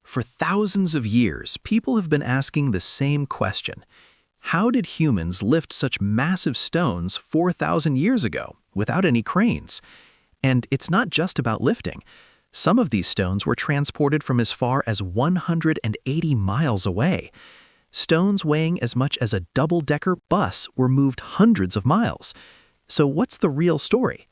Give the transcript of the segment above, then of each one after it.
For thousands of years, people have been asking the same question. How did humans lift such massive stones 4,000 years ago without any cranes? And it's not just about lifting. Some of these stones were transported from as far as 180 miles away. Stones weighing as much as a double-decker bus were moved hundreds of miles. So what's the real story?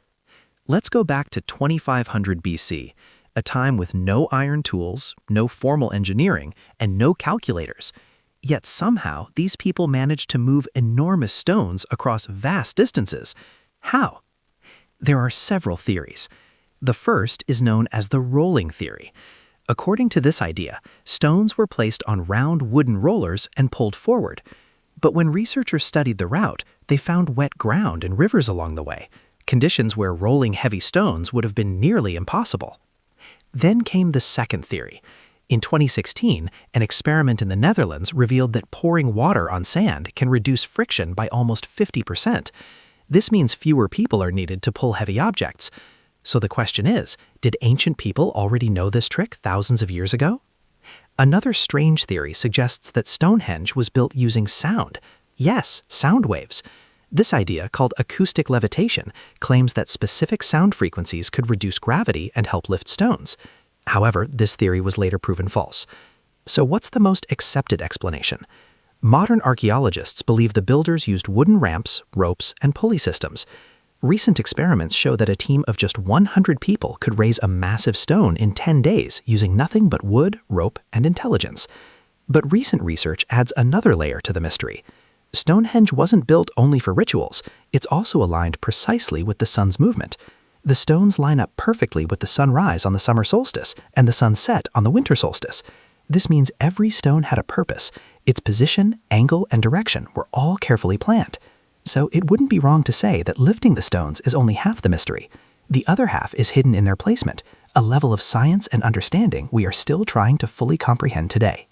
Let's go back to 2500 BC, a time with no iron tools, no formal engineering, and no calculators. Yet somehow, these people managed to move enormous stones across vast distances. How? There are several theories. The first is known as the rolling theory. According to this idea, stones were placed on round wooden rollers and pulled forward. But when researchers studied the route, they found wet ground and rivers along the way, conditions where rolling heavy stones would have been nearly impossible. Then came the second theory. In 2016, an experiment in the Netherlands revealed that pouring water on sand can reduce friction by almost 50%. This means fewer people are needed to pull heavy objects. So the question is, did ancient people already know this trick thousands of years ago? Another strange theory suggests that Stonehenge was built using sound. Yes, sound waves. This idea, called acoustic levitation, claims that specific sound frequencies could reduce gravity and help lift stones. However, this theory was later proven false. So what's the most accepted explanation? Modern archaeologists believe the builders used wooden ramps, ropes, and pulley systems. Recent experiments show that a team of just 100 people could raise a massive stone in 10 days using nothing but wood, rope, and intelligence. But recent research adds another layer to the mystery. Stonehenge wasn't built only for rituals. It's also aligned precisely with the sun's movement. The stones line up perfectly with the sunrise on the summer solstice and the sunset on the winter solstice. This means every stone had a purpose. Its position, angle, and direction were all carefully planned. So it wouldn't be wrong to say that lifting the stones is only half the mystery. The other half is hidden in their placement, a level of science and understanding we are still trying to fully comprehend today.